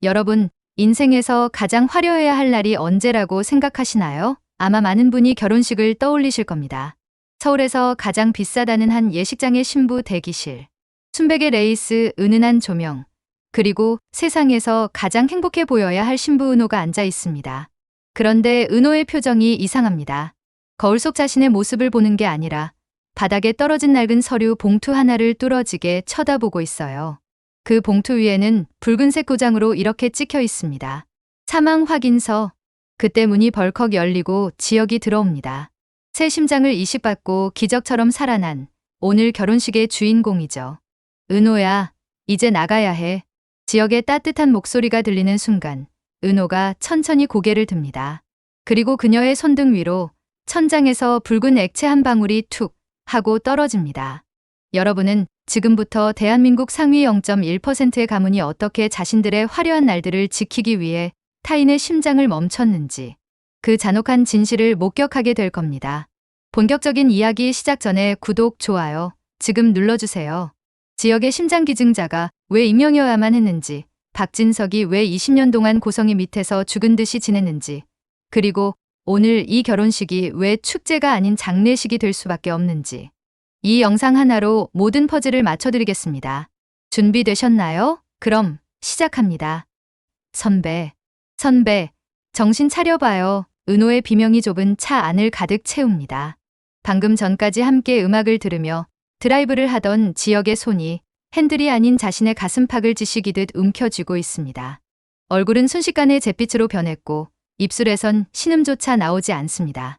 여러분, 인생에서 가장 화려해야 할 날이 언제라고 생각하시나요? 아마 많은 분이 결혼식을 떠올리실 겁니다. 서울에서 가장 비싸다는 한 예식장의 신부 대기실, 순백의 레이스, 은은한 조명, 그리고 세상에서 가장 행복해 보여야 할 신부 은호가 앉아 있습니다. 그런데 은호의 표정이 이상합니다. 거울 속 자신의 모습을 보는 게 아니라 바닥에 떨어진 낡은 서류 봉투 하나를 뚫어지게 쳐다보고 있어요. 그 봉투 위에는 붉은색 도장으로 이렇게 찍혀 있습니다. 사망 확인서. 그때 문이 벌컥 열리고 지혁이 들어옵니다. 새 심장을 이식받고 기적처럼 살아난 오늘 결혼식의 주인공이죠. 은호야, 이제 나가야 해. 지혁의 따뜻한 목소리가 들리는 순간 은호가 천천히 고개를 듭니다. 그리고 그녀의 손등 위로 천장에서 붉은 액체 한 방울이 툭 하고 떨어집니다. 여러분은 지금부터 대한민국 상위 0.1%의 가문이 어떻게 자신들의 화려한 날들을 지키기 위해 타인의 심장을 멈췄는지, 그 잔혹한 진실을 목격하게 될 겁니다. 본격적인 이야기 시작 전에 구독, 좋아요 지금 눌러주세요. 지역의 심장 기증자가 왜 익명이어야만 했는지, 박진석이 왜 20년 동안 고성이 밑에서 죽은 듯이 지냈는지, 그리고 오늘 이 결혼식이 왜 축제가 아닌 장례식이 될 수밖에 없는지, 이 영상 하나로 모든 퍼즐을 맞춰드리겠습니다. 준비되셨나요? 그럼 시작합니다. 선배, 정신 차려봐요. 은호의 비명이 좁은 차 안을 가득 채웁니다. 방금 전까지 함께 음악을 들으며 드라이브를 하던 지역의 손이 핸들이 아닌 자신의 가슴팍을 지시기듯 움켜쥐고 있습니다. 얼굴은 순식간에 잿빛으로 변했고 입술에선 신음조차 나오지 않습니다.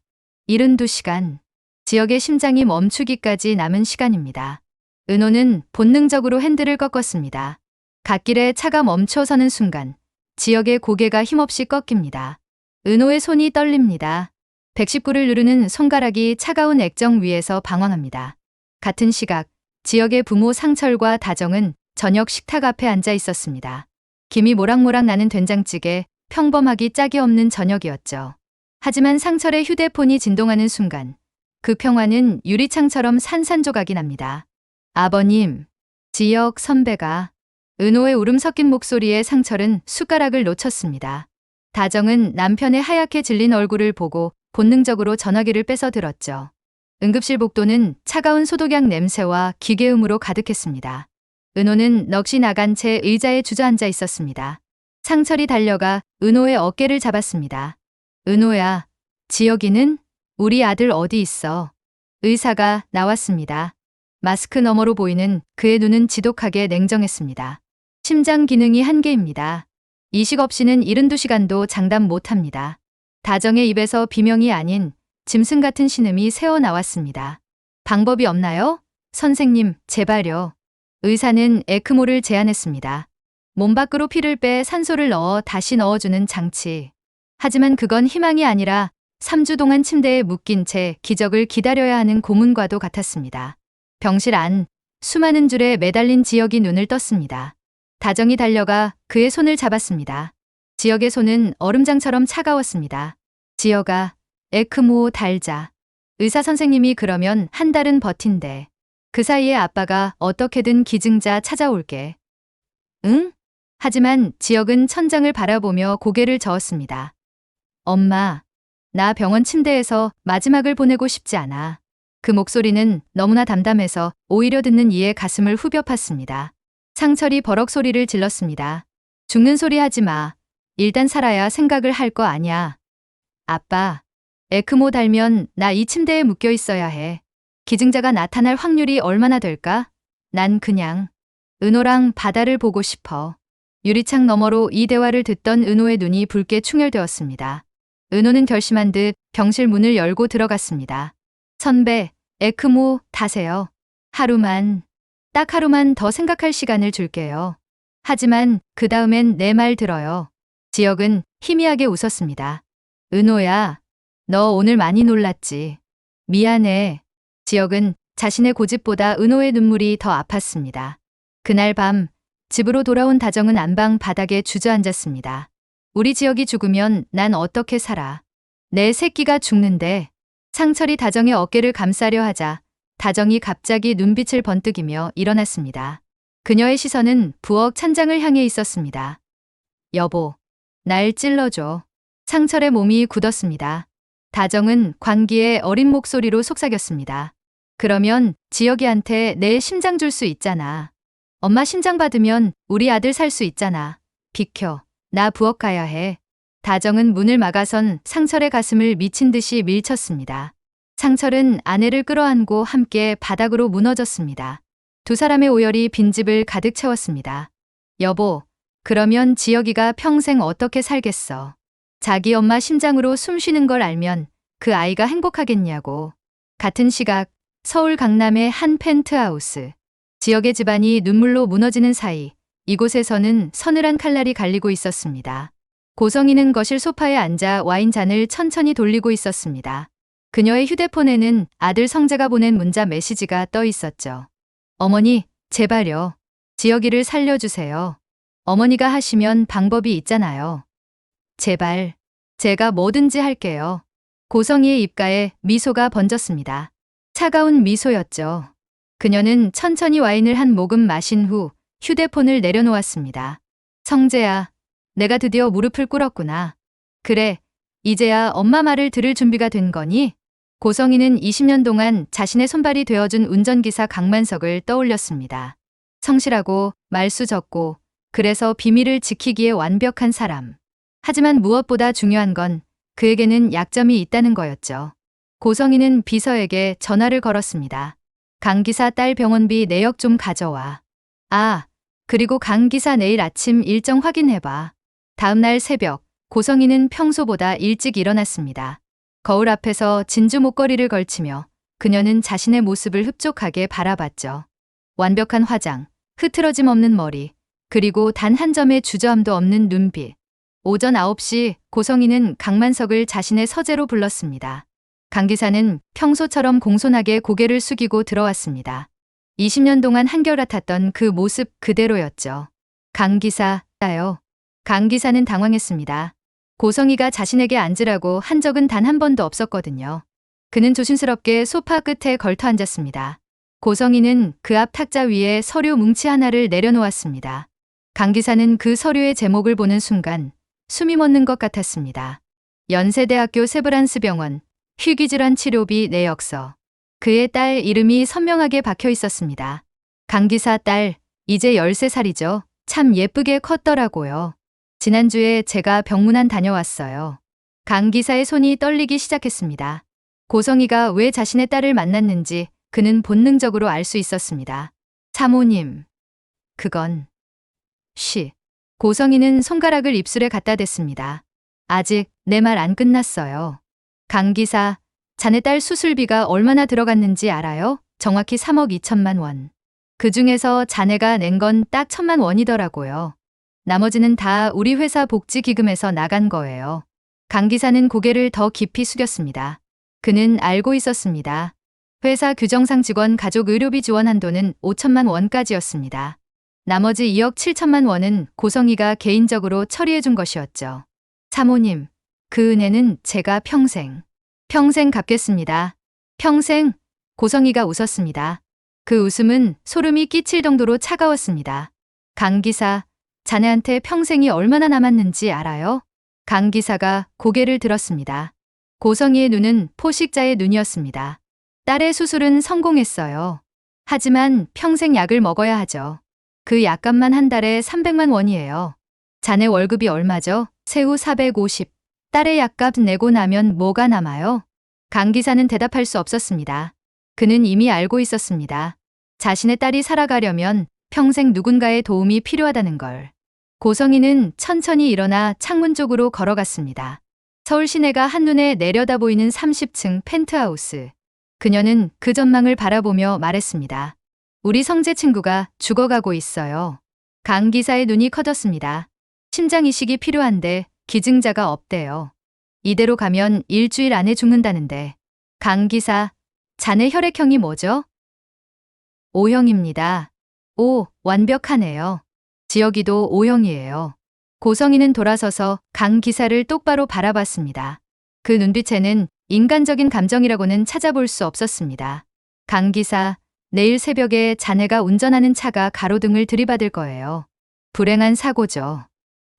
72시간. 지역의 심장이 멈추기까지 남은 시간입니다. 은호는 본능적으로 핸들을 꺾었습니다. 갓길에 차가 멈춰서는 순간 지역의 고개가 힘없이 꺾입니다. 은호의 손이 떨립니다. 119를 누르는 손가락이 차가운 액정 위에서 방황합니다. 같은 시각 지역의 부모 상철과 다정은 저녁 식탁 앞에 앉아 있었습니다. 김이 모락모락 나는 된장찌개, 평범하기 짝이 없는 저녁이었죠. 하지만 상철의 휴대폰이 진동하는 순간 그 평화는 유리창처럼 산산조각이 납니다. 아버님, 지역 선배가. 은호의 울음 섞인 목소리에 상철은 숟가락을 놓쳤습니다. 다정은 남편의 하얗게 질린 얼굴을 보고 본능적으로 전화기를 뺏어 들었죠. 응급실 복도는 차가운 소독약 냄새와 기계음으로 가득했습니다. 은호는 넋이 나간 채 의자에 주저앉아 있었습니다. 상철이 달려가 은호의 어깨를 잡았습니다. 은호야, 지혁이는? 우리 아들 어디 있어? 의사가 나왔습니다. 마스크 너머로 보이는 그의 눈은 지독하게 냉정했습니다. 심장 기능이 한계입니다. 이식 없이는 72시간도 장담 못합니다. 다정의 입에서 비명이 아닌 짐승 같은 신음이 새어나왔습니다. 방법이 없나요? 선생님, 제발요. 의사는 에크모를 제안했습니다. 몸 밖으로 피를 빼 산소를 넣어 다시 넣어주는 장치. 하지만 그건 희망이 아니라 3주 동안 침대에 묶인 채 기적을 기다려야 하는 고문과도 같았습니다. 병실 안, 수많은 줄에 매달린 지역이 눈을 떴습니다. 다정이 달려가 그의 손을 잡았습니다. 지역의 손은 얼음장처럼 차가웠습니다. 지역아, 에크모 달자. 의사 선생님이 그러면 한 달은 버틴대. 그 사이에 아빠가 어떻게든 기증자 찾아올게. 응? 하지만 지역은 천장을 바라보며 고개를 저었습니다. 엄마, 나 병원 침대에서 마지막을 보내고 싶지 않아. 그 목소리는 너무나 담담해서 오히려 듣는 이의 가슴을 후벼 팠습니다. 상철이 버럭 소리를 질렀습니다. 죽는 소리 하지 마. 일단 살아야 생각을 할 거 아냐. 아빠, 에크모 달면 나 이 침대에 묶여 있어야 해. 기증자가 나타날 확률이 얼마나 될까? 난 그냥 은호랑 바다를 보고 싶어. 유리창 너머로 이 대화를 듣던 은호의 눈이 붉게 충혈되었습니다. 은호는 결심한 듯 병실 문을 열고 들어갔습니다. 선배, 에크모 다세요. 하루만, 딱 하루만 더 생각할 시간을 줄게요. 하지만 그 다음엔 내 말 들어요. 지역은 희미하게 웃었습니다. 은호야, 너 오늘 많이 놀랐지. 미안해. 지역은 자신의 고집보다 은호의 눈물이 더 아팠습니다. 그날 밤 집으로 돌아온 다정은 안방 바닥에 주저앉았습니다. 우리 지역이 죽으면 난 어떻게 살아? 내 새끼가 죽는데. 상철이 다정의 어깨를 감싸려 하자 다정이 갑자기 눈빛을 번뜩이며 일어났습니다. 그녀의 시선은 부엌 찬장을 향해 있었습니다. 여보, 날 찔러줘. 상철의 몸이 굳었습니다. 다정은 관기의 어린 목소리로 속삭였습니다. 그러면 지혁이한테 내 심장 줄 수 있잖아. 엄마 심장 받으면 우리 아들 살 수 있잖아. 비켜. 나 부엌 가야 해. 다정은 문을 막아선 상철의 가슴을 미친 듯이 밀쳤습니다. 상철은 아내를 끌어안고 함께 바닥으로 무너졌습니다. 두 사람의 오열이 빈집을 가득 채웠습니다. 여보, 그러면 지혁이가 평생 어떻게 살겠어? 자기 엄마 심장으로 숨 쉬는 걸 알면 그 아이가 행복하겠냐고. 같은 시각 서울 강남의 한 펜트하우스. 지역의 집안이 눈물로 무너지는 사이 이곳에서는 서늘한 칼날이 갈리고 있었습니다. 고성이는 거실 소파에 앉아 와인잔을 천천히 돌리고 있었습니다. 그녀의 휴대폰에는 아들 성재가 보낸 문자 메시지가 떠 있었죠. 어머니, 제발요. 지혁이를 살려주세요. 어머니가 하시면 방법이 있잖아요. 제발. 제가 뭐든지 할게요. 고성이의 입가에 미소가 번졌습니다. 차가운 미소였죠. 그녀는 천천히 와인을 한 모금 마신 후 휴대폰을 내려놓았습니다. 성재야, 내가 드디어 무릎을 꿇었구나. 그래, 이제야 엄마 말을 들을 준비가 된 거니? 고성이는 20년 동안 자신의 손발이 되어준 운전기사 강만석을 떠올렸습니다. 성실하고 말수 적고 그래서 비밀을 지키기에 완벽한 사람. 하지만 무엇보다 중요한 건 그에게는 약점이 있다는 거였죠. 고성이는 비서에게 전화를 걸었습니다. 강 기사 딸 병원비 내역 좀 가져와. 아, 그리고 강 기사 내일 아침 일정 확인해봐. 다음 날 새벽, 고성이는 평소보다 일찍 일어났습니다. 거울 앞에서 진주 목걸이를 걸치며 그녀는 자신의 모습을 흡족하게 바라봤죠. 완벽한 화장, 흐트러짐 없는 머리, 그리고 단 한 점의 주저함도 없는 눈빛. 오전 9시 고성이는 강만석을 자신의 서재로 불렀습니다. 강 기사는 평소처럼 공손하게 고개를 숙이고 들어왔습니다. 20년 동안 한결같았던 그 모습 그대로였죠. 강 기사, 나요. 강 기사는 당황했습니다. 고성이가 자신에게 앉으라고 한 적은 단 한 번도 없었거든요. 그는 조심스럽게 소파 끝에 걸터 앉았습니다. 고성이는 그 앞 탁자 위에 서류 뭉치 하나를 내려놓았습니다. 강 기사는 그 서류의 제목을 보는 순간 숨이 멎는 것 같았습니다. 연세대학교 세브란스 병원 희귀질환 치료비 내역서. 그의 딸 이름이 선명하게 박혀 있었습니다. 강 기사 딸, 이제 13살이죠. 참 예쁘게 컸더라고요. 지난주에 제가 병문안 다녀왔어요. 강 기사의 손이 떨리기 시작했습니다. 고성이가 왜 자신의 딸을 만났는지 그는 본능적으로 알 수 있었습니다. 사모님. 그건. 고성이는 손가락을 입술에 갖다 댔습니다. 아직 내 말 안 끝났어요. 강 기사, 자네 딸 수술비가 얼마나 들어갔는지 알아요? 정확히 3억 2천만 원. 그 중에서 자네가 낸 건 딱 1천만 원이더라고요. 나머지는 다 우리 회사 복지기금에서 나간 거예요. 강 기사는 고개를 더 깊이 숙였습니다. 그는 알고 있었습니다. 회사 규정상 직원 가족 의료비 지원 한도는 5천만 원까지였습니다. 나머지 2억 7천만 원은 고성이가 개인적으로 처리해 준 것이었죠. 사모님, 그 은혜는 제가 평생 갚겠습니다. 평생? 고성이가 웃었습니다. 그 웃음은 소름이 끼칠 정도로 차가웠습니다. 강 기사, 자네한테 평생이 얼마나 남았는지 알아요? 강 기사가 고개를 들었습니다. 고성이의 눈은 포식자의 눈이었습니다. 딸의 수술은 성공했어요. 하지만 평생 약을 먹어야 하죠. 그 약값만 한 달에 300만 원이에요. 자네 월급이 얼마죠? 세후 450. 딸의 약값 내고 나면 뭐가 남아요? 강 기사는 대답할 수 없었습니다. 그는 이미 알고 있었습니다. 자신의 딸이 살아가려면 평생 누군가의 도움이 필요하다는 걸. 고성이는 천천히 일어나 창문 쪽으로 걸어갔습니다. 서울 시내가 한눈에 내려다 보이는 30층 펜트하우스. 그녀는 그 전망을 바라보며 말했습니다. 우리 성재 친구가 죽어가고 있어요. 강 기사의 눈이 커졌습니다. 심장 이식이 필요한데 기증자가 없대요. 이대로 가면 일주일 안에 죽는다는데. 강 기사, 자네 혈액형이 뭐죠? O형입니다. 오, 완벽하네요. 지혁이도 O형이에요. 고성이는 돌아서서 강 기사를 똑바로 바라봤습니다. 그 눈빛에는 인간적인 감정이라고는 찾아볼 수 없었습니다. 강 기사, 내일 새벽에 자네가 운전하는 차가 가로등을 들이받을 거예요. 불행한 사고죠.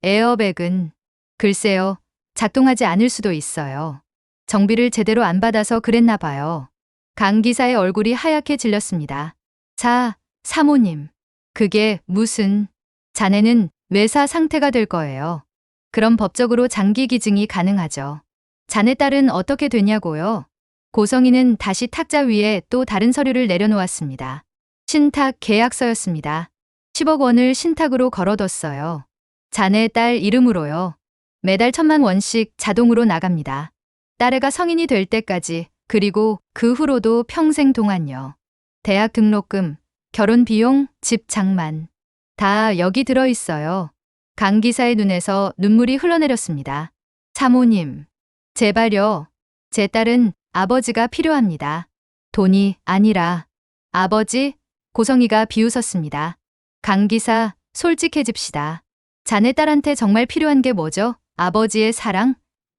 에어백은 글쎄요. 작동하지 않을 수도 있어요. 정비를 제대로 안 받아서 그랬나 봐요. 강 기사의 얼굴이 하얗게 질렸습니다. 자, 사모님. 그게 무슨... 자네는 외사 상태가 될 거예요. 그럼 법적으로 장기 기증이 가능하죠. 자네 딸은 어떻게 되냐고요? 고성이는 다시 탁자 위에 또 다른 서류를 내려놓았습니다. 신탁 계약서였습니다. 10억 원을 신탁으로 걸어뒀어요. 자네 딸 이름으로요. 매달 1,000만 원씩 자동으로 나갑니다. 딸애가 성인이 될 때까지, 그리고 그 후로도 평생 동안요. 대학 등록금, 결혼 비용, 집 장만. 다 여기 들어있어요. 강 기사의 눈에서 눈물이 흘러내렸습니다. 사모님, 제발요. 제 딸은 아버지가 필요합니다. 돈이 아니라. 아버지? 고성이가 비웃었습니다. 강 기사, 솔직해집시다. 자네 딸한테 정말 필요한 게 뭐죠? 아버지의 사랑?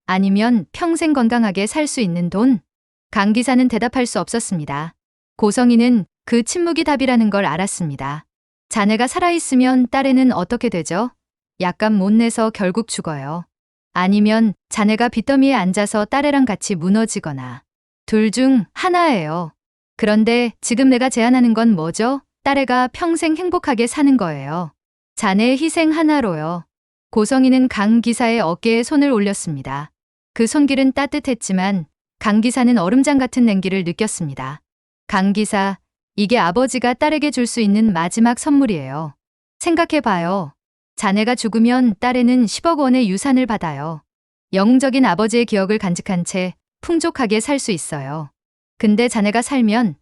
아니면 평생 건강하게 살 수 있는 돈? 강 기사는 대답할 수 없었습니다. 고성이는 그 침묵이 답이라는 걸 알았습니다. 자네가 살아있으면 딸애는 어떻게 되죠? 약간 못 내서 결국 죽어요. 아니면 자네가 빚더미에 앉아서 딸애랑 같이 무너지거나. 둘 중 하나예요. 그런데 지금 내가 제안하는 건 뭐죠? 딸애가 평생 행복하게 사는 거예요. 자네의 희생 하나로요. 고성이는 강 기사의 어깨에 손을 올렸습니다. 그 손길은 따뜻했지만 강 기사는 얼음장 같은 냉기를 느꼈습니다. 강 기사, 이게 아버지가 딸에게 줄 수 있는 마지막 선물이에요. 생각해봐요. 자네가 죽으면 딸애는 10억 원의 유산을 받아요. 영웅적인 아버지의 기억을 간직한 채 풍족하게 살 수 있어요. 근데 자네가 살면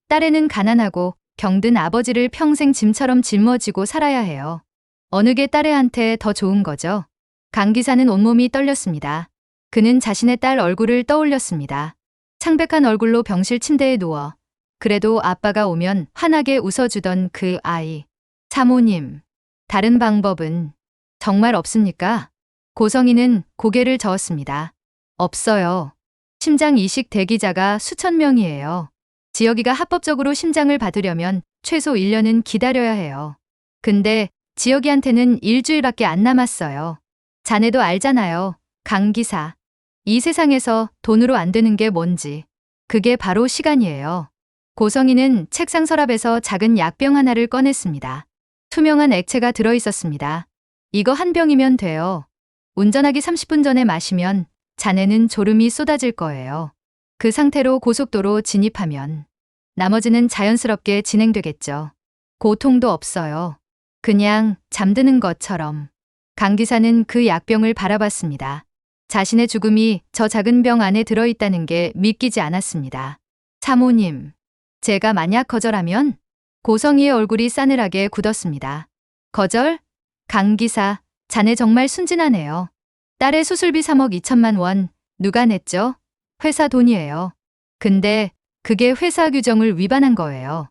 딸애는 가난하고 병든 아버지를 평생 짐처럼 짊어지고 살아야 해요. 어느 게 딸애한테 더 좋은 거죠? 강 기사는 온몸이 떨렸습니다. 그는 자신의 딸 얼굴을 떠올렸습니다. 창백한 얼굴로 병실 침대에 누워 그래도 아빠가 오면 환하게 웃어주던 그 아이. 사모님, 다른 방법은 정말 없습니까? 고성이는 고개를 저었습니다. 없어요. 심장 이식 대기자가 수천 명이에요. 지혁이가 합법적으로 심장을 받으려면 최소 1년은 기다려야 해요. 근데 지혁이한테는 일주일밖에 안 남았어요. 자네도 알잖아요. 강 기사. 이 세상에서 돈으로 안 되는 게 뭔지. 그게 바로 시간이에요. 고성이는 책상 서랍에서 작은 약병 하나를 꺼냈습니다. 투명한 액체가 들어있었습니다. 이거 한 병이면 돼요. 운전하기 30분 전에 마시면 자네는 졸음이 쏟아질 거예요. 그 상태로 고속도로 진입하면 나머지는 자연스럽게 진행되겠죠. 고통도 없어요. 그냥 잠드는 것처럼. 강 기사는 그 약병을 바라봤습니다. 자신의 죽음이 저 작은 병 안에 들어있다는 게 믿기지 않았습니다. 사모님, 제가 만약 거절하면? 고성이의 얼굴이 싸늘하게 굳었습니다. 거절? 강 기사, 자네 정말 순진하네요. 딸의 수술비 3억 2천만 원, 누가 냈죠? 회사 돈이에요. 근데 그게 회사 규정을 위반한 거예요.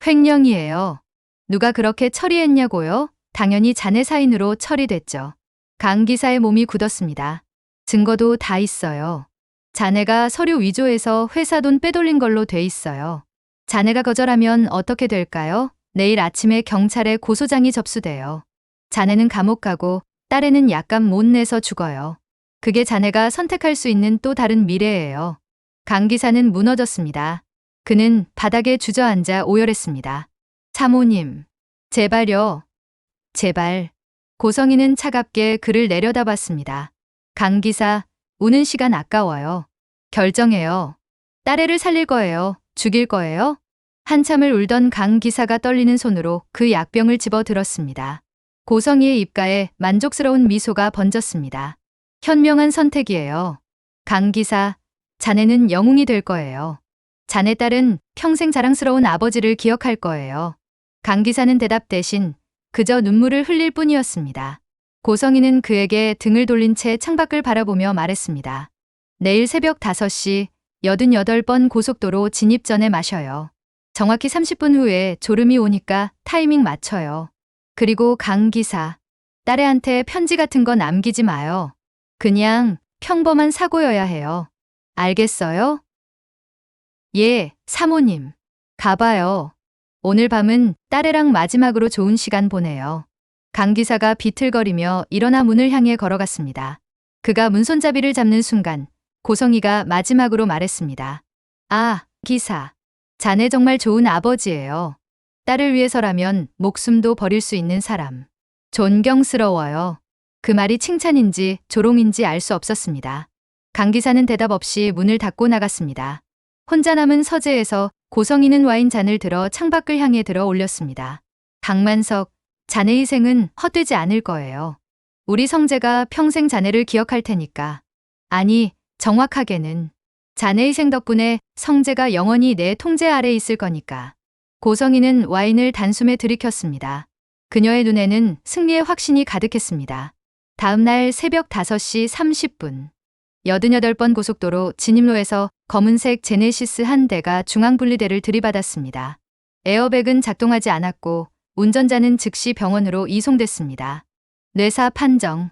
횡령이에요. 누가 그렇게 처리했냐고요? 당연히 자네 사인으로 처리됐죠. 강 기사의 몸이 굳었습니다. 증거도 다 있어요. 자네가 서류 위조해서 회사 돈 빼돌린 걸로 돼 있어요. 자네가 거절하면 어떻게 될까요? 내일 아침에 경찰에 고소장이 접수돼요. 자네는 감옥 가고 딸애는 약간 못 내서 죽어요. 그게 자네가 선택할 수 있는 또 다른 미래예요. 강 기사는 무너졌습니다. 그는 바닥에 주저앉아 오열했습니다. 사모님, 제발요. 제발. 고성이는 차갑게 그를 내려다봤습니다. 강 기사, 우는 시간 아까워요. 결정해요. 딸애를 살릴 거예요. 죽일 거예요? 한참을 울던 강 기사가 떨리는 손으로 그 약병을 집어 들었습니다. 고성이의 입가에 만족스러운 미소가 번졌습니다. 현명한 선택이에요. 강 기사, 자네는 영웅이 될 거예요. 자네 딸은 평생 자랑스러운 아버지를 기억할 거예요. 강 기사는 대답 대신 그저 눈물을 흘릴 뿐이었습니다. 고성이는 그에게 등을 돌린 채 창밖을 바라보며 말했습니다. 내일 새벽 5시 88번 고속도로 진입 전에 마셔요. 정확히 30분 후에 졸음이 오니까 타이밍 맞춰요. 그리고 강 기사, 딸애한테 편지 같은 거 남기지 마요. 그냥 평범한 사고여야 해요. 알겠어요? 예, 사모님. 가봐요. 오늘 밤은 딸애랑 마지막으로 좋은 시간 보내요. 강 기사가 비틀거리며 일어나 문을 향해 걸어갔습니다. 그가 문손잡이를 잡는 순간 고성이가 마지막으로 말했습니다. 아, 기사. 자네 정말 좋은 아버지예요. 딸을 위해서라면 목숨도 버릴 수 있는 사람. 존경스러워요. 그 말이 칭찬인지 조롱인지 알 수 없었습니다. 강 기사는 대답 없이 문을 닫고 나갔습니다. 혼자 남은 서재에서 고성이는 와인 잔을 들어 창밖을 향해 들어 올렸습니다. 강만석, 자네 희생은 헛되지 않을 거예요. 우리 성재가 평생 자네를 기억할 테니까. 아니, 정확하게는 자네 희생 덕분에 성재가 영원히 내 통제 아래 있을 거니까. 고성이는 와인을 단숨에 들이켰습니다. 그녀의 눈에는 승리의 확신이 가득했습니다. 다음 날 새벽 5시 30분. 88번 고속도로 진입로에서 검은색 제네시스 한 대가 중앙분리대를 들이받았습니다. 에어백은 작동하지 않았고 운전자는 즉시 병원으로 이송됐습니다. 뇌사 판정.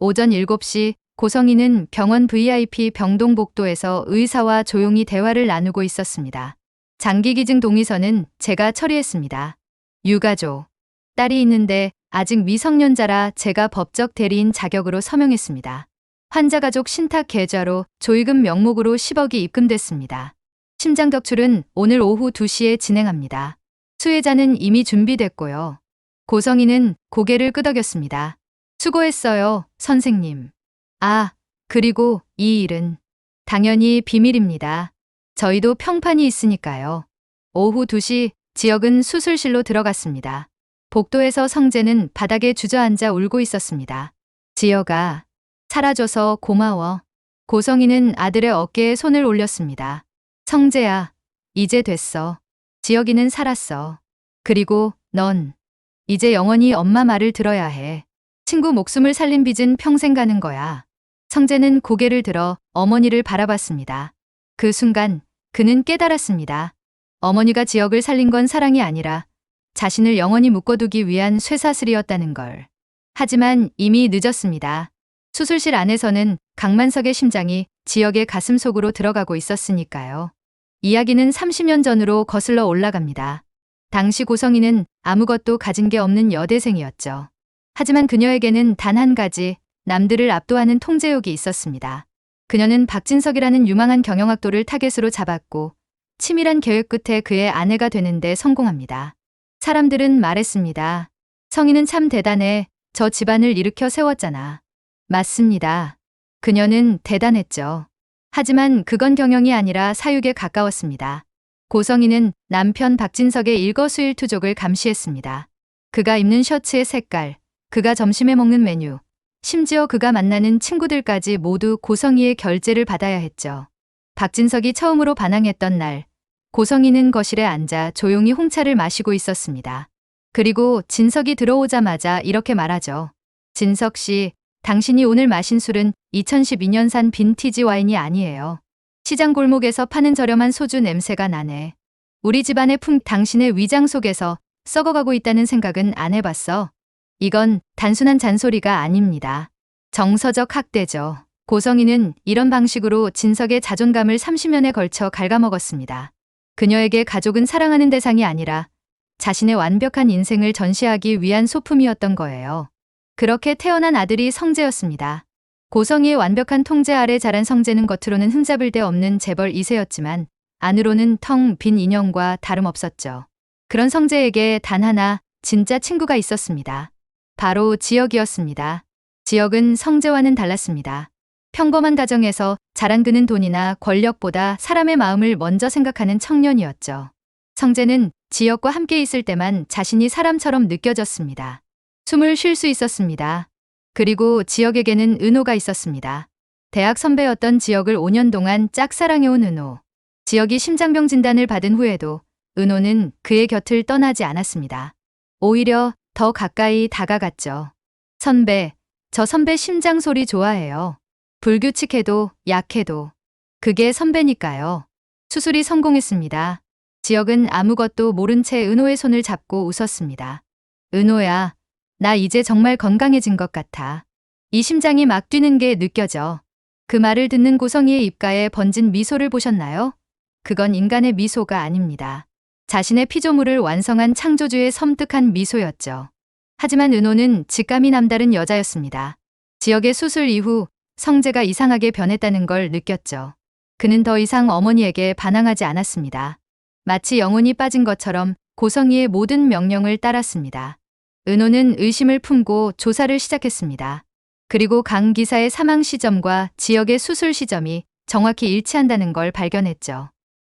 오전 7시 고성이는 병원 VIP 병동복도에서 의사와 조용히 대화를 나누고 있었습니다. 장기기증 동의서는 제가 처리했습니다. 유가족. 딸이 있는데 아직 미성년자라 제가 법적 대리인 자격으로 서명했습니다. 환자 가족 신탁 계좌로 조의금 명목으로 10억이 입금됐습니다. 심장 격출은 오늘 오후 2시에 진행합니다. 수혜자는 이미 준비됐고요. 고성이는 고개를 끄덕였습니다. 수고했어요, 선생님. 아, 그리고 이 일은 당연히 비밀입니다. 저희도 평판이 있으니까요. 오후 2시 지역은 수술실로 들어갔습니다. 복도에서 성재는 바닥에 주저앉아 울고 있었습니다. 지역아, 살아줘서 고마워. 고성이는 아들의 어깨에 손을 올렸습니다. 성재야, 이제 됐어. 지역이는 살았어. 그리고 넌 이제 영원히 엄마 말을 들어야 해. 친구 목숨을 살린 빚은 평생 가는 거야. 성재는 고개를 들어 어머니를 바라봤습니다. 그 순간 그는 깨달았습니다. 어머니가 지역을 살린 건 사랑이 아니라 자신을 영원히 묶어두기 위한 쇠사슬이었다는 걸. 하지만 이미 늦었습니다. 수술실 안에서는 강만석의 심장이 지역의 가슴 속으로 들어가고 있었으니까요. 이야기는 30년 전으로 거슬러 올라갑니다. 당시 고성이는 아무것도 가진 게 없는 여대생이었죠. 하지만 그녀에게는 단 한 가지 남들을 압도하는 통제욕이 있었습니다. 그녀는 박진석이라는 유망한 경영학도를 타겟으로 잡았고 치밀한 계획 끝에 그의 아내가 되는데 성공합니다. 사람들은 말했습니다. 성희는 참 대단해. 저 집안을 일으켜 세웠잖아. 맞습니다. 그녀는 대단했죠. 하지만 그건 경영이 아니라 사육에 가까웠습니다. 고성이는 남편 박진석의 일거수일투족을 감시했습니다. 그가 입는 셔츠의 색깔, 그가 점심에 먹는 메뉴, 심지어 그가 만나는 친구들까지 모두 고성이의 결제를 받아야 했죠. 박진석이 처음으로 반항했던 날, 고성이는 거실에 앉아 조용히 홍차를 마시고 있었습니다. 그리고 진석이 들어오자마자 이렇게 말하죠. 진석 씨, 당신이 오늘 마신 술은 2012년산 빈티지 와인이 아니에요. 시장 골목에서 파는 저렴한 소주 냄새가 나네. 우리 집안의 당신의 위장 속에서 썩어가고 있다는 생각은 안 해봤어. 이건 단순한 잔소리가 아닙니다. 정서적 학대죠. 고성이는 이런 방식으로 진석의 자존감을 30년에 걸쳐 갉아먹었습니다. 그녀에게 가족은 사랑하는 대상이 아니라 자신의 완벽한 인생을 전시하기 위한 소품이었던 거예요. 그렇게 태어난 아들이 성재였습니다. 고성이의 완벽한 통제 아래 자란 성재는 겉으로는 흠잡을 데 없는 재벌 2세였지만 안으로는 텅 빈 인형과 다름없었죠. 그런 성재에게 단 하나 진짜 친구가 있었습니다. 바로 지역이었습니다. 지역은 성재와는 달랐습니다. 평범한 가정에서 자란 그는 돈이나 권력보다 사람의 마음을 먼저 생각하는 청년이었죠. 성재는 지역과 함께 있을 때만 자신이 사람처럼 느껴졌습니다. 숨을 쉴 수 있었습니다. 그리고 지역에게는 은호가 있었습니다. 대학 선배였던 지역을 5년 동안 짝사랑해온 은호. 지역이 심장병 진단을 받은 후에도 은호는 그의 곁을 떠나지 않았습니다. 오히려 더 가까이 다가갔죠. 선배, 저 선배 심장 소리 좋아해요. 불규칙해도 약해도. 그게 선배니까요. 수술이 성공했습니다. 지역은 아무것도 모른 채 은호의 손을 잡고 웃었습니다. 은호야, 나 이제 정말 건강해진 것 같아. 이 심장이 막 뛰는 게 느껴져. 그 말을 듣는 고성이의 입가에 번진 미소를 보셨나요? 그건 인간의 미소가 아닙니다. 자신의 피조물을 완성한 창조주의 섬뜩한 미소였죠. 하지만 은호는 직감이 남다른 여자였습니다. 지역의 수술 이후 성재가 이상하게 변했다는 걸 느꼈죠. 그는 더 이상 어머니에게 반항하지 않았습니다. 마치 영혼이 빠진 것처럼 고성희의 모든 명령을 따랐습니다. 은호는 의심을 품고 조사를 시작했습니다. 그리고 강 기사의 사망 시점과 지역의 수술 시점이 정확히 일치한다는 걸 발견했죠.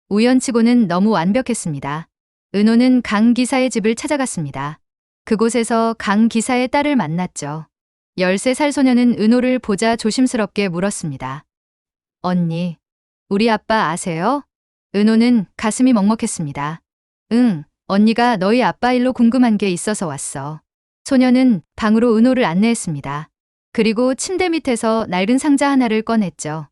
우연치고는 너무 완벽했습니다. 은호는 강 기사의 집을 찾아갔습니다. 그곳에서 강 기사의 딸을 만났죠. 13살 소녀는 은호를 보자 조심스럽게 물었습니다. 언니, 우리 아빠 아세요? 은호는 가슴이 먹먹했습니다. 응, 언니가 너희 아빠 일로 궁금한 게 있어서 왔어. 소녀는 방으로 은호를 안내했습니다. 그리고 침대 밑에서 낡은 상자 하나를 꺼냈죠.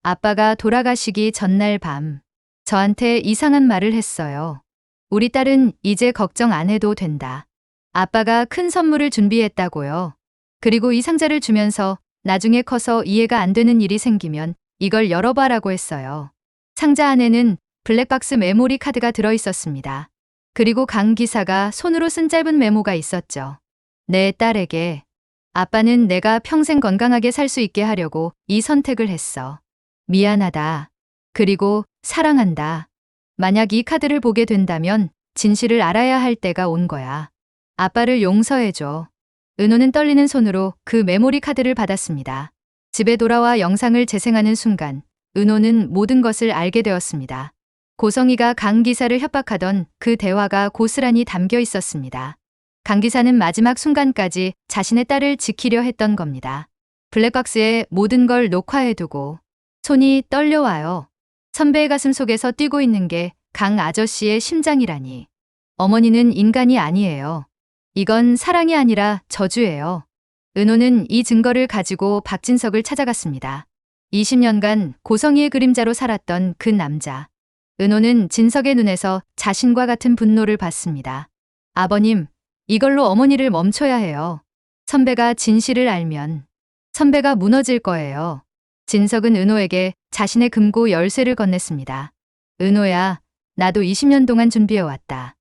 아빠가 돌아가시기 전날 밤, 저한테 이상한 말을 했어요. 우리 딸은 이제 걱정 안 해도 된다. 아빠가 큰 선물을 준비했다고요. 그리고 이 상자를 주면서 나중에 커서 이해가 안 되는 일이 생기면 이걸 열어봐라고 했어요. 상자 안에는 블랙박스 메모리 카드가 들어있었습니다. 그리고 강 기사가 손으로 쓴 짧은 메모가 있었죠. 내 딸에게 아빠는 내가 평생 건강하게 살 수 있게 하려고 이 선택을 했어. 미안하다. 그리고 사랑한다. 만약 이 카드를 보게 된다면 진실을 알아야 할 때가 온 거야. 아빠를 용서해줘. 은호는 떨리는 손으로 그 메모리 카드를 받았습니다. 집에 돌아와 영상을 재생하는 순간 은호는 모든 것을 알게 되었습니다. 고성희가 강 기사를 협박하던 그 대화가 고스란히 담겨 있었습니다. 강 기사는 마지막 순간까지 자신의 딸을 지키려 했던 겁니다. 블랙박스에 모든 걸 녹화해두고 손이 떨려와요. 선배의 가슴 속에서 뛰고 있는 게 강 아저씨의 심장이라니. 어머니는 인간이 아니에요. 이건 사랑이 아니라 저주예요. 은호는 이 증거를 가지고 박진석을 찾아갔습니다. 20년간 고성희의 그림자로 살았던 그 남자. 은호는 진석의 눈에서 자신과 같은 분노를 봤습니다. 아버님, 이걸로 어머니를 멈춰야 해요. 선배가 진실을 알면 선배가 무너질 거예요. 진석은 은호에게 자신의 금고 열쇠를 건넸습니다. 은호야, 나도 20년 동안 준비해왔다.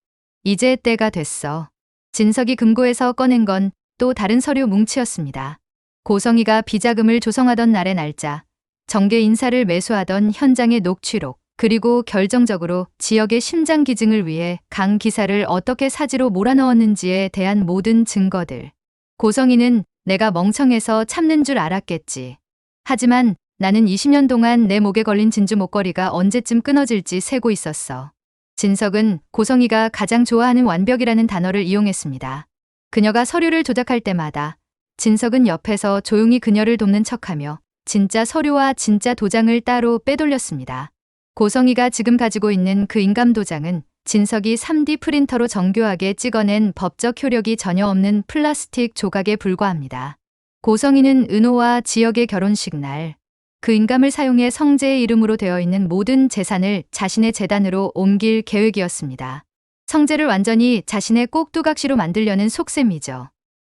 이제 때가 됐어. 진석이 금고에서 꺼낸 건 또 다른 서류 뭉치였습니다. 고성희가 비자금을 조성하던 날의 날짜, 정계 인사를 매수하던 현장의 녹취록, 그리고 결정적으로 지역의 심장 기증을 위해 강 기사를 어떻게 사지로 몰아넣었는지에 대한 모든 증거들. 고성희는 내가 멍청해서 참는 줄 알았겠지. 하지만 나는 20년 동안 내 목에 걸린 진주 목걸이가 언제쯤 끊어질지 세고 있었어. 진석은 고성희가 가장 좋아하는 완벽이라는 단어를 이용했습니다. 그녀가 서류를 조작할 때마다 진석은 옆에서 조용히 그녀를 돕는 척하며 진짜 서류와 진짜 도장을 따로 빼돌렸습니다. 고성희가 지금 가지고 있는 그 인감 도장은 진석이 3D 프린터로 정교하게 찍어낸 법적 효력이 전혀 없는 플라스틱 조각에 불과합니다. 고성희는 은호와 지역의 결혼식 날, 그 인감을 사용해 성재의 이름으로 되어 있는 모든 재산을 자신의 재단으로 옮길 계획이었습니다. 성재를 완전히 자신의 꼭두각시로 만들려는 속셈이죠.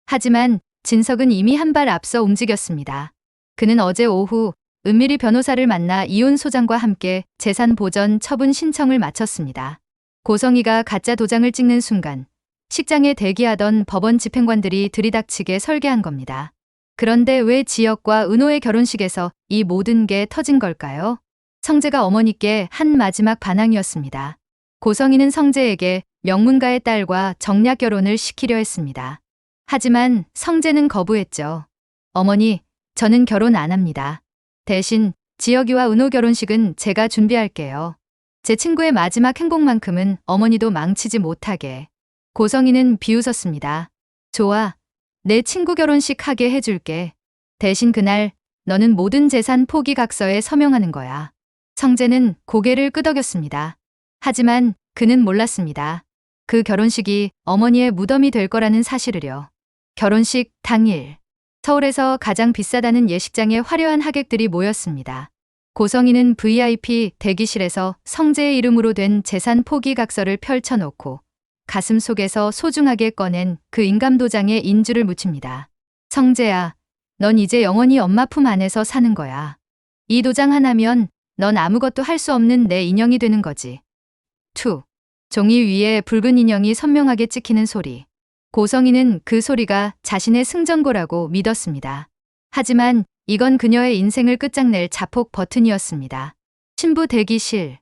하지만 진석은 이미 한 발 앞서 움직였습니다. 그는 어제 오후 은밀히 변호사를 만나 이혼 소장과 함께 재산 보전 처분 신청을 마쳤습니다. 고성희가 가짜 도장을 찍는 순간 식장에 대기하던 법원 집행관들이 들이닥치게 설계한 겁니다. 그런데 왜 지역과 은호의 결혼식에서 이 모든 게 터진 걸까요? 성재가 어머니께 한 마지막 반항이었습니다. 고성희는 성재에게 명문가의 딸과 정략 결혼을 시키려 했습니다. 하지만 성재는 거부했죠. 어머니, 저는 결혼 안 합니다. 대신 지역이와 은호 결혼식은 제가 준비할게요. 제 친구의 마지막 행복만큼은 어머니도 망치지 못하게. 고성희는 비웃었습니다. 좋아. 내 친구 결혼식 하게 해줄게. 대신 그날 너는 모든 재산 포기 각서에 서명하는 거야. 성재는 고개를 끄덕였습니다. 하지만 그는 몰랐습니다. 그 결혼식이 어머니의 무덤이 될 거라는 사실을요. 결혼식 당일, 서울에서 가장 비싸다는 예식장에 화려한 하객들이 모였습니다. 고성희는 VIP 대기실에서 성재의 이름으로 된 재산 포기 각서를 펼쳐놓고 가슴 속에서 소중하게 꺼낸 그 인감도장에 인주를 묻힙니다. 성재야, 넌 이제 영원히 엄마 품 안에서 사는 거야. 이 도장 하나면 넌 아무것도 할 수 없는 내 인형이 되는 거지. 투. 종이 위에 붉은 인형이 선명하게 찍히는 소리. 고성이는 그 소리가 자신의 승전고라고 믿었습니다. 하지만 이건 그녀의 인생을 끝장낼 자폭 버튼이었습니다. 신부 대기실.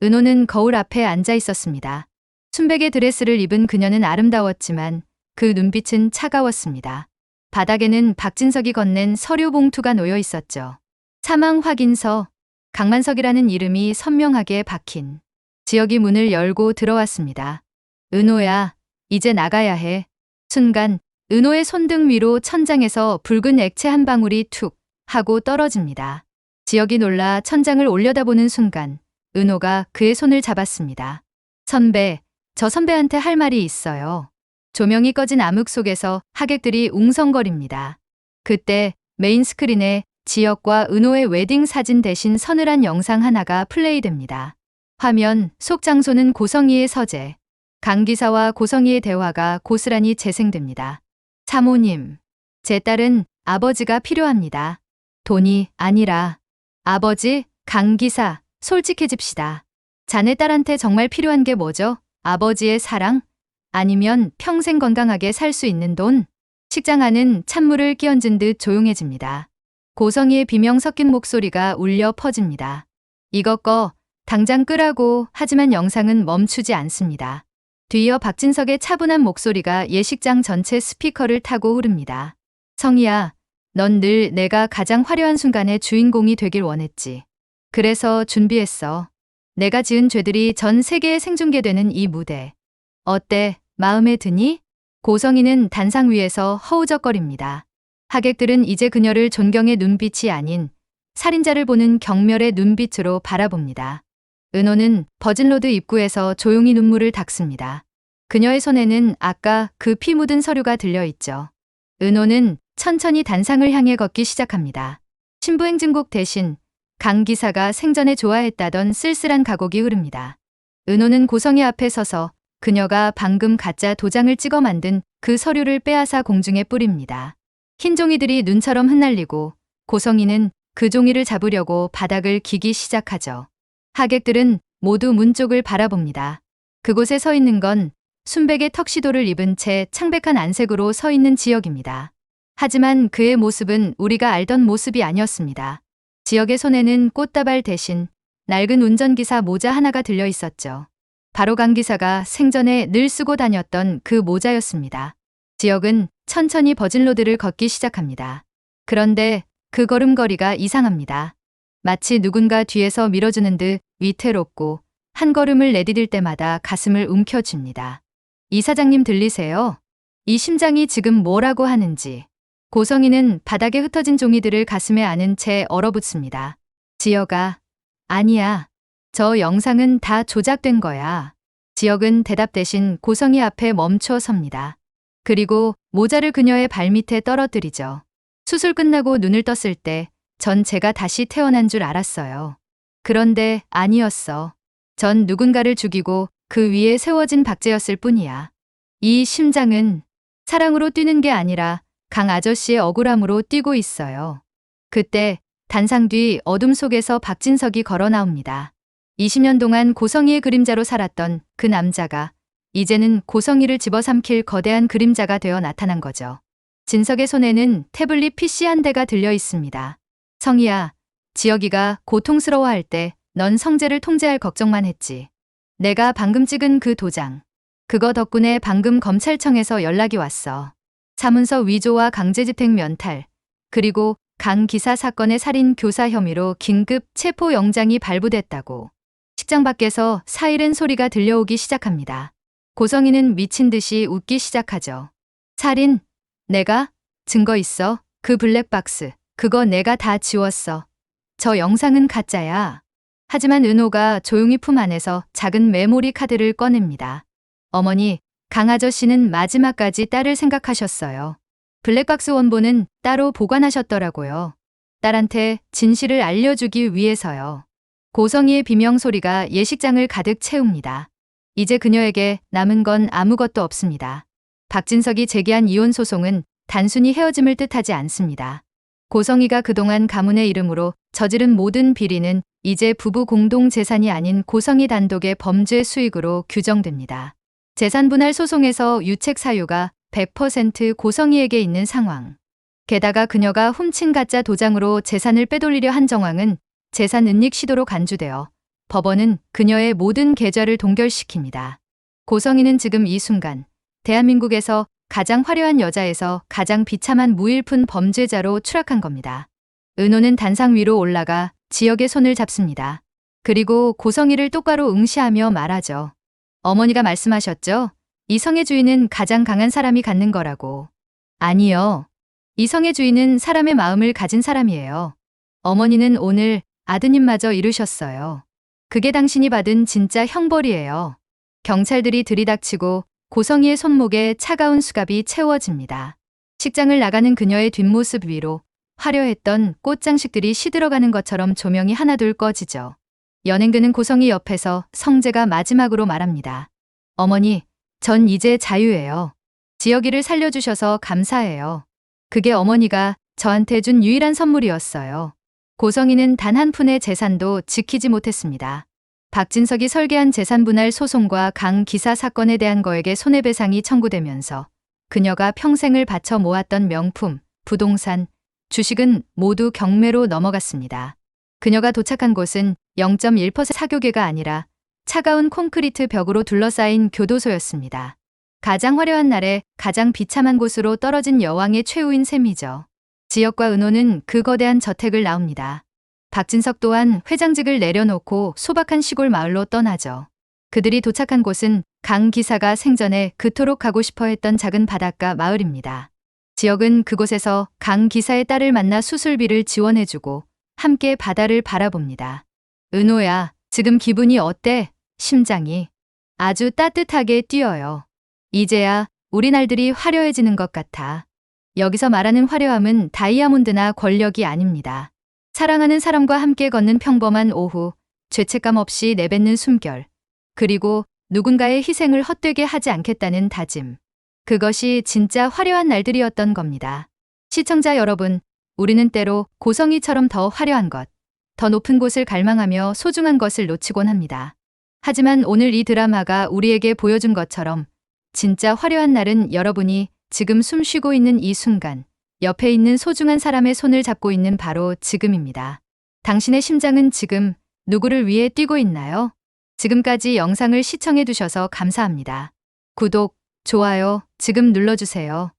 은호는 거울 앞에 앉아 있었습니다. 순백의 드레스를 입은 그녀는 아름다웠지만 그 눈빛은 차가웠습니다. 바닥에는 박진석이 건넨 서류 봉투가 놓여 있었죠. 사망 확인서, 강만석이라는 이름이 선명하게 박힌. 지혁이 문을 열고 들어왔습니다. 은호야, 이제 나가야 해. 순간 은호의 손등 위로 천장에서 붉은 액체 한 방울이 툭 하고 떨어집니다. 지혁이 놀라 천장을 올려다보는 순간 은호가 그의 손을 잡았습니다. 선배, 저 선배한테 할 말이 있어요. 조명이 꺼진 암흑 속에서 하객들이 웅성거립니다. 그때 메인 스크린에 지혁과 은호의 웨딩 사진 대신 서늘한 영상 하나가 플레이됩니다. 화면 속 장소는 고성희의 서재. 강 기사와 고성희의 대화가 고스란히 재생됩니다. 사모님, 제 딸은 아버지가 필요합니다. 돈이 아니라. 아버지, 강 기사, 솔직해집시다. 자네 딸한테 정말 필요한 게 뭐죠? 아버지의 사랑? 아니면 평생 건강하게 살 수 있는 돈? 식장 안은 찬물을 끼얹은 듯 조용해집니다. 고성희의 비명 섞인 목소리가 울려 퍼집니다. 이것 꺼, 당장 끄라고. 하지만 영상은 멈추지 않습니다. 뒤이어 박진석의 차분한 목소리가 예식장 전체 스피커를 타고 흐릅니다. 성희야, 넌 늘 내가 가장 화려한 순간의 주인공이 되길 원했지. 그래서 준비했어. 내가 지은 죄들이 전 세계에 생중계되는 이 무대. 어때? 마음에 드니? 고성희는 단상 위에서 허우적거립니다. 하객들은 이제 그녀를 존경의 눈빛이 아닌 살인자를 보는 경멸의 눈빛으로 바라봅니다. 은호는 버진로드 입구에서 조용히 눈물을 닦습니다. 그녀의 손에는 아까 그 피 묻은 서류가 들려있죠. 은호는 천천히 단상을 향해 걷기 시작합니다. 신부행진곡 대신 강 기사가 생전에 좋아했다던 쓸쓸한 가곡이 흐릅니다. 은호는 고성희 앞에 서서 그녀가 방금 가짜 도장을 찍어 만든 그 서류를 빼앗아 공중에 뿌립니다. 흰 종이들이 눈처럼 흩날리고 고성희는 그 종이를 잡으려고 바닥을 기기 시작하죠. 하객들은 모두 문 쪽을 바라봅니다. 그곳에 서 있는 건 순백의 턱시도를 입은 채 창백한 안색으로 서 있는 지혁입니다. 하지만 그의 모습은 우리가 알던 모습이 아니었습니다. 지혁의 손에는 꽃다발 대신 낡은 운전기사 모자 하나가 들려 있었죠. 바로 강 기사가 생전에 늘 쓰고 다녔던 그 모자였습니다. 지혁은 천천히 버진로드를 걷기 시작합니다. 그런데 그 걸음걸이가 이상합니다. 마치 누군가 뒤에서 밀어주는 듯 위태롭고 한 걸음을 내디딜 때마다 가슴을 움켜쥡니다. 이사장님 들리세요? 이 심장이 지금 뭐라고 하는지. 고성희는 바닥에 흩어진 종이들을 가슴에 안은 채 얼어붙습니다. 지혁아, 아니야. 저 영상은 다 조작된 거야. 지혁은 대답 대신 고성희 앞에 멈춰 섭니다. 그리고 모자를 그녀의 발밑에 떨어뜨리죠. 수술 끝나고 눈을 떴을 때 전 제가 다시 태어난 줄 알았어요. 그런데 아니었어. 전 누군가를 죽이고 그 위에 세워진 박제였을 뿐이야. 이 심장은 사랑으로 뛰는 게 아니라 강 아저씨의 억울함으로 뛰고 있어요. 그때 단상 뒤 어둠 속에서 박진석이 걸어 나옵니다. 20년 동안 고성희의 그림자로 살았던 그 남자가 이제는 고성희를 집어삼킬 거대한 그림자가 되어 나타난 거죠. 진석의 손에는 태블릿 PC 한 대가 들려 있습니다. 성희야, 지혁이가 고통스러워할 때 넌 성재를 통제할 걱정만 했지. 내가 방금 찍은 그 도장. 그거 덕분에 방금 검찰청에서 연락이 왔어. 사문서 위조와 강제집행 면탈, 그리고 강 기사 사건의 살인 교사 혐의로 긴급 체포 영장이 발부됐다고. 식장 밖에서 사이렌 소리가 들려오기 시작합니다. 고성희는 미친 듯이 웃기 시작하죠. 살인? 내가? 증거 있어? 그 블랙박스. 그거 내가 다 지웠어. 저 영상은 가짜야. 하지만 은호가 조용히 품 안에서 작은 메모리 카드를 꺼냅니다. 어머니, 강 아저씨는 마지막까지 딸을 생각하셨어요. 블랙박스 원본은 따로 보관하셨더라고요. 딸한테 진실을 알려주기 위해서요. 고성희의 비명 소리가 예식장을 가득 채웁니다. 이제 그녀에게 남은 건 아무것도 없습니다. 박진석이 제기한 이혼 소송은 단순히 헤어짐을 뜻하지 않습니다. 고성희가 그동안 가문의 이름으로 저지른 모든 비리는 이제 부부 공동 재산이 아닌 고성희 단독의 범죄 수익으로 규정됩니다. 재산 분할 소송에서 유책 사유가 100% 고성희에게 있는 상황. 게다가 그녀가 훔친 가짜 도장으로 재산을 빼돌리려 한 정황은 재산 은닉 시도로 간주되어 법원은 그녀의 모든 계좌를 동결시킵니다. 고성희는 지금 이 순간 대한민국에서 가장 화려한 여자에서 가장 비참한 무일푼 범죄자로 추락한 겁니다. 은호는 단상 위로 올라가 지역의 손을 잡습니다. 그리고 고성희를 똑바로 응시하며 말하죠. 어머니가 말씀하셨죠? 이 성의 주인은 가장 강한 사람이 갖는 거라고. 아니요. 이 성의 주인은 사람의 마음을 가진 사람이에요. 어머니는 오늘 아드님마저 잃으셨어요. 그게 당신이 받은 진짜 형벌이에요. 경찰들이 들이닥치고 고성희의 손목에 차가운 수갑이 채워집니다. 식장을 나가는 그녀의 뒷모습 위로 화려했던 꽃장식들이 시들어가는 것처럼 조명이 하나둘 꺼지죠. 연행드는 고성희 옆에서 성재가 마지막으로 말합니다. 어머니, 전 이제 자유예요. 지혁이를 살려주셔서 감사해요. 그게 어머니가 저한테 준 유일한 선물이었어요. 고성희는 단 한 푼의 재산도 지키지 못했습니다. 박진석이 설계한 재산분할 소송과 강 기사 사건에 대한 거액의 손해배상이 청구되면서 그녀가 평생을 바쳐 모았던 명품, 부동산, 주식은 모두 경매로 넘어갔습니다. 그녀가 도착한 곳은 0.1% 사교계가 아니라 차가운 콘크리트 벽으로 둘러싸인 교도소였습니다. 가장 화려한 날에 가장 비참한 곳으로 떨어진 여왕의 최후인 셈이죠. 지혁과 은호는 그 거대한 저택을 나옵니다. 박진석 또한 회장직을 내려놓고 소박한 시골 마을로 떠나죠. 그들이 도착한 곳은 강 기사가 생전에 그토록 가고 싶어 했던 작은 바닷가 마을입니다. 지혁은 그곳에서 강 기사의 딸을 만나 수술비를 지원해주고 함께 바다를 바라봅니다. 은호야, 지금 기분이 어때? 심장이 아주 따뜻하게 뛰어요. 이제야 우리 날들이 화려해지는 것 같아. 여기서 말하는 화려함은 다이아몬드나 권력이 아닙니다. 사랑하는 사람과 함께 걷는 평범한 오후, 죄책감 없이 내뱉는 숨결, 그리고 누군가의 희생을 헛되게 하지 않겠다는 다짐. 그것이 진짜 화려한 날들이었던 겁니다. 시청자 여러분, 우리는 때로 고성희처럼 더 화려한 것, 더 높은 곳을 갈망하며 소중한 것을 놓치곤 합니다. 하지만 오늘 이 드라마가 우리에게 보여준 것처럼 진짜 화려한 날은 여러분이 지금 숨 쉬고 있는 이 순간, 옆에 있는 소중한 사람의 손을 잡고 있는 바로 지금입니다. 당신의 심장은 지금 누구를 위해 뛰고 있나요? 지금까지 영상을 시청해 주셔서 감사합니다. 구독, 좋아요 지금 눌러주세요.